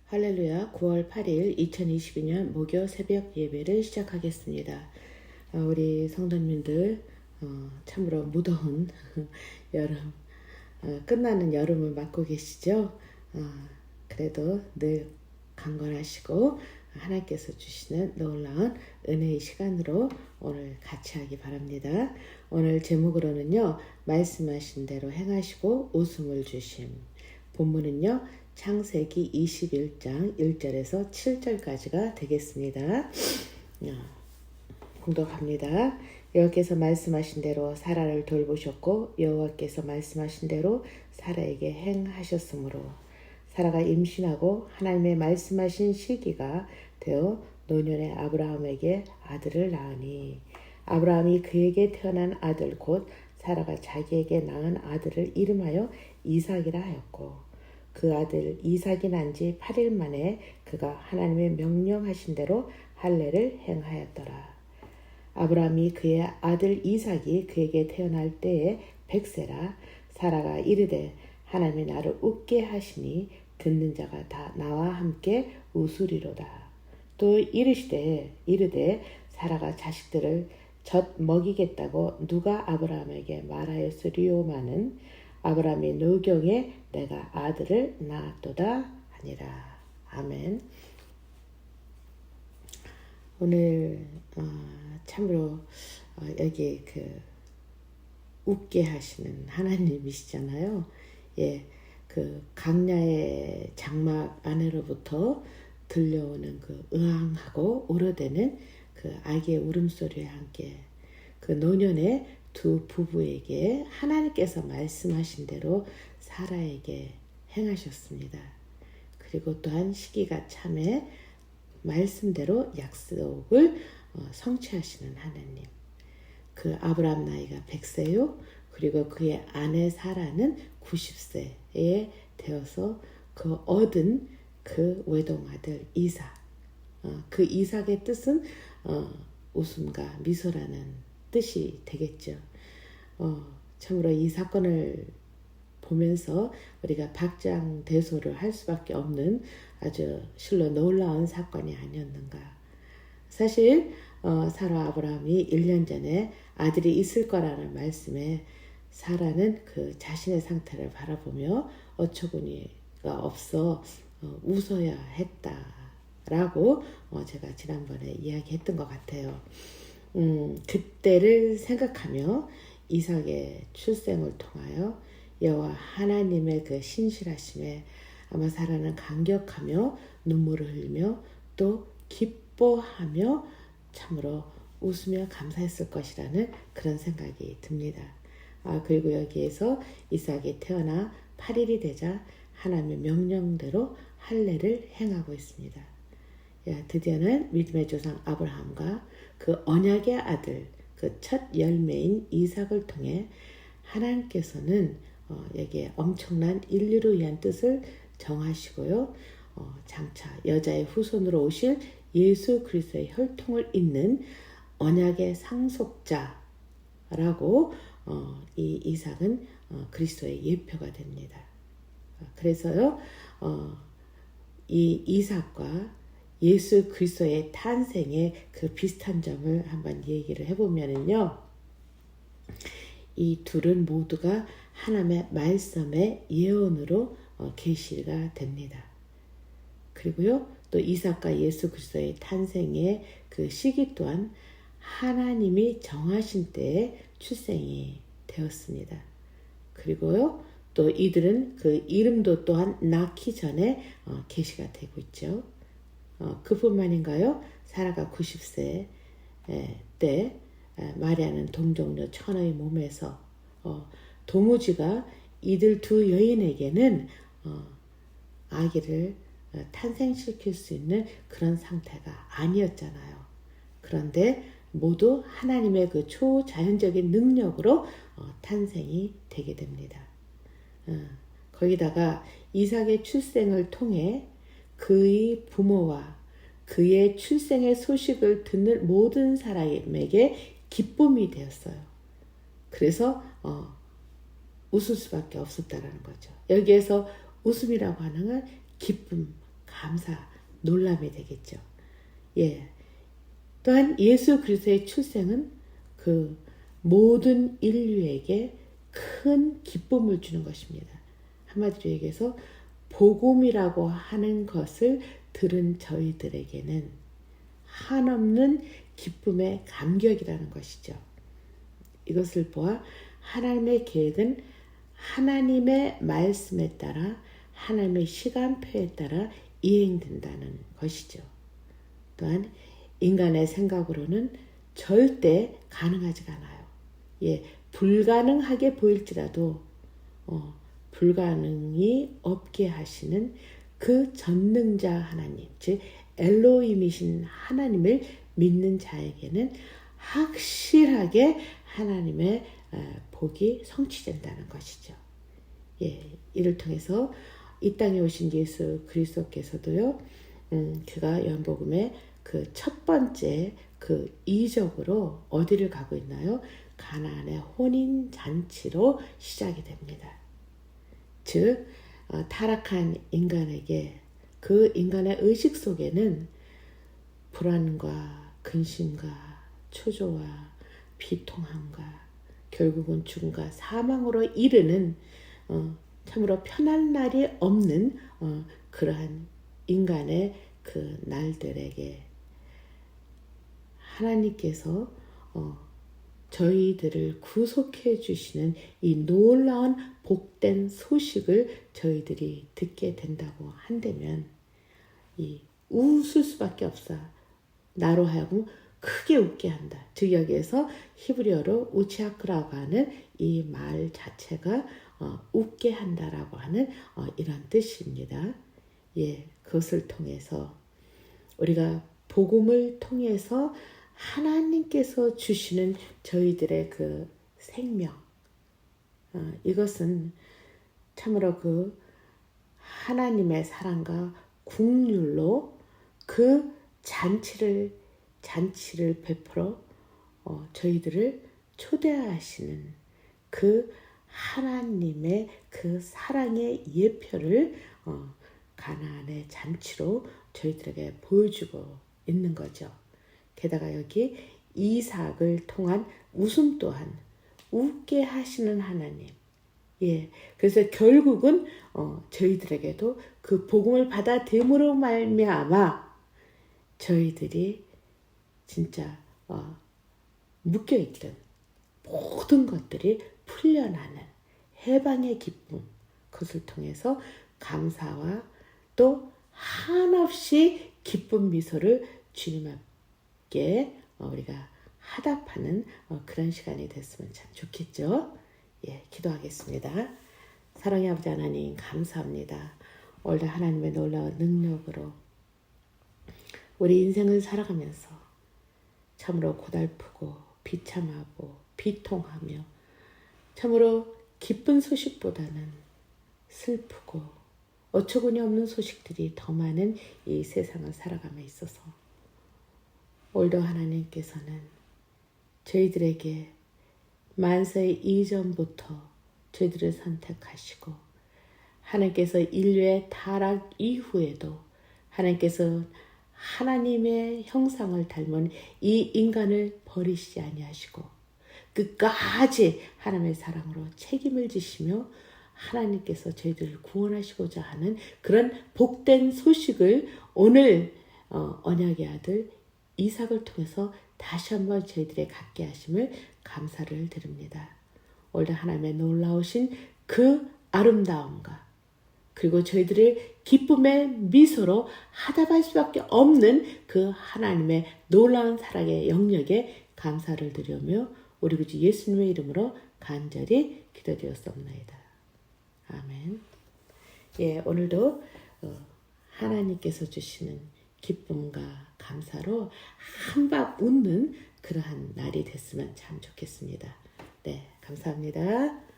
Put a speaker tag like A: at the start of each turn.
A: 할렐루야. 9월 8일 2022년 목요 새벽 예배를 시작하겠습니다. 우리 성도님들 참으로 무더운 여름, 끝나는 여름을 맞고 계시죠? 그래도 늘 강건하시고 하나님께서 주시는 놀라운 은혜의 시간으로 오늘 같이 하기 바랍니다. 오늘 제목으로는요, 말씀하신 대로 행하시고 웃음을 주심. 본문은요, 창세기 21장 1절에서 7절까지가 되겠습니다. 공독합니다. 여호와께서 말씀하신 대로 사라를 돌보셨고 여호와께서 말씀하신 대로 사라에게 행하셨으므로 사라가 임신하고 하나님의 말씀하신 시기가 되어 노년의 아브라함에게 아들을 낳으니 아브라함이 그에게 태어난 아들 곧 사라가 자기에게 낳은 아들을 이름하여 이삭이라 하였고 그 아들 이삭이 난 지 8일 만에 그가 하나님의 명령하신 대로 할례를 행하였더라. 아브라함이 그의 아들 이삭이 그에게 태어날 때에 100세라 사라가 이르되 하나님이 나를 웃게 하시니 듣는 자가 다 나와 함께 웃으리로다. 또 이르되 사라가 자식들을 젖 먹이겠다고 누가 아브라함에게 말하였으리요마는 아브라함의 노경에 내가 아들을 낳았도다 하니라. 아멘. 오늘 참으로 여기 웃게 하시는 하나님이시잖아요. 예, 그 강야의 장막 안으로부터 들려오는 그 의앙하고 우러대는 그 아기의 울음소리와 함께 그 노년의 두 부부에게 하나님께서 말씀하신 대로 사라에게 행하셨습니다. 그리고 또한 시기가 참에 말씀대로 약속을 성취하시는 하나님. 그 아브라함 나이가 100세요. 그리고 그의 아내 사라는 90세에 되어서 그 얻은 그 외동아들 이삭. 그 이삭의 뜻은 웃음과 미소라는 뜻이 되겠죠. 참으로 이 사건을 보면서 우리가 박장대소를 할 수밖에 없는 아주 실로 놀라운 사건이 아니었는가. 사실 사라 아브라함이 1년 전에 아들이 있을 거라는 말씀에 사라는 그 자신의 상태를 바라보며 어처구니가 없어 웃어야 했다라고 제가 지난번에 이야기했던 것 같아요. 그때를 생각하며 이삭의 출생을 통하여 여호와 하나님의 그 신실하심에 아마 사라는 감격하며 눈물을 흘리며 또 기뻐하며 참으로 웃으며 감사했을 것이라는 그런 생각이 듭니다. 그리고 여기에서 이삭이 태어나 8일이 되자 하나님의 명령대로 할례를 행하고 있습니다. 드디어는 믿음의 조상 아브라함과 그 언약의 아들, 그 첫 열매인 이삭을 통해 하나님께서는 여기에 엄청난 인류를 위한 뜻을 정하시고요. 장차 여자의 후손으로 오실 예수 그리스도의 혈통을 잇는 언약의 상속자라고 이 이삭은 그리스도의 예표가 됩니다. 그래서요, 이 이삭과 예수 그리스도의 탄생의 그 비슷한 점을 한번 얘기를 해보면은요, 이 둘은 모두가 하나님의 말씀의 예언으로 계시가 됩니다. 그리고요, 또 이삭과 예수 그리스도의 탄생의 그 시기 또한 하나님이 정하신 때에 출생이 되었습니다. 그리고요, 또 이들은 그 이름도 또한 낳기 전에 계시가 되고 있죠. 그뿐만인가요? 사라가 90세 때 마리아는 동정녀 천의 몸에서 도무지가 이들 두 여인에게는 아기를 탄생시킬 수 있는 그런 상태가 아니었잖아요. 그런데 모두 하나님의 그 초자연적인 능력으로 탄생이 되게 됩니다. 거기다가 이삭의 출생을 통해 그의 부모와 그의 출생의 소식을 듣는 모든 사람에게 기쁨이 되었어요. 그래서 웃을 수밖에 없었다는 거죠. 여기에서 웃음이라고 하는 건 기쁨, 감사, 놀람이 되겠죠. 예. 또한 예수 그리스도의 출생은 그 모든 인류에게 큰 기쁨을 주는 것입니다. 한마디로 얘기해서 복음이라고 하는 것을 들은 저희들에게는 한없는 기쁨의 감격이라는 것이죠. 이것을 보아 하나님의 계획은 하나님의 말씀에 따라 하나님의 시간표에 따라 이행된다는 것이죠. 또한 인간의 생각으로는 절대 가능하지가 않아요. 예, 불가능하게 보일지라도 불가능이 없게 하시는 그 전능자 하나님, 즉 엘로힘이신 하나님을 믿는 자에게는 확실하게 하나님의 복이 성취된다는 것이죠. 예, 이를 통해서 이 땅에 오신 예수 그리스도께서도요, 그가 요한복음의 그 첫 번째 그 이적으로 어디를 가고 있나요? 가나안의 혼인 잔치로 시작이 됩니다. 즉 타락한 인간에게 그 인간의 의식 속에는 불안과 근심과 초조와 비통함과 결국은 죽음과 사망으로 이르는 참으로 편한 날이 없는 그러한 인간의 그 날들에게 하나님께서 저희들을 구속해 주시는 이 놀라운 복된 소식을 저희들이 듣게 된다고 한다면 이 웃을 수밖에 없어. 나로 하여금 크게 웃게 한다. 즉 여기에서 히브리어로 우치아크라고 하는 이 말 자체가 웃게 한다라고 하는 이런 뜻입니다. 예, 그것을 통해서 우리가 복음을 통해서 하나님께서 주시는 저희들의 그 생명, 이것은 참으로 그 하나님의 사랑과 국률로 그 잔치를 베풀어 저희들을 초대하시는 그 하나님의 그 사랑의 예표를 가나안의 잔치로 저희들에게 보여주고 있는 거죠. 게다가 여기 이삭을 통한 웃음 또한 웃게 하시는 하나님. 예, 그래서 결국은 저희들에게도 그 복음을 받아들임으로 말미암아 저희들이 진짜 묶여있던 모든 것들이 풀려나는 해방의 기쁨, 그것을 통해서 감사와 또 한없이 기쁜 미소를 주님 앞에 우리가 화답하는 그런 시간이 됐으면 참 좋겠죠. 예, 기도하겠습니다. 사랑의 아버지 하나님 감사합니다. 오늘 하나님의 놀라운 능력으로 우리 인생을 살아가면서 참으로 고달프고 비참하고 비통하며 참으로 기쁜 소식보다는 슬프고 어처구니 없는 소식들이 더 많은 이 세상을 살아감에 있어서 오늘도 하나님께서는 저희들에게 만세 이전부터 저희들을 선택하시고 하나님께서 인류의 타락 이후에도 하나님께서 하나님의 형상을 닮은 이 인간을 버리시지 아니하시고 끝까지 하나님의 사랑으로 책임을 지시며 하나님께서 저희들을 구원하시고자 하는 그런 복된 소식을 오늘 언약의 아들 이삭을 통해서 다시 한번 저희들의 갖게 하심을 감사를 드립니다. 오늘 하나님의 놀라우신 그 아름다움과 그리고 저희들의 기쁨의 미소로 화답할 수밖에 없는 그 하나님의 놀라운 사랑의 영역에 감사를 드리며 우리 구주 예수님의 이름으로 간절히 기도드렸습니다. 아멘. 예, 오늘도 하나님께서 주시는 기쁨과 감사로 한박 웃는 그러한 날이 됐으면 참 좋겠습니다. 네, 감사합니다.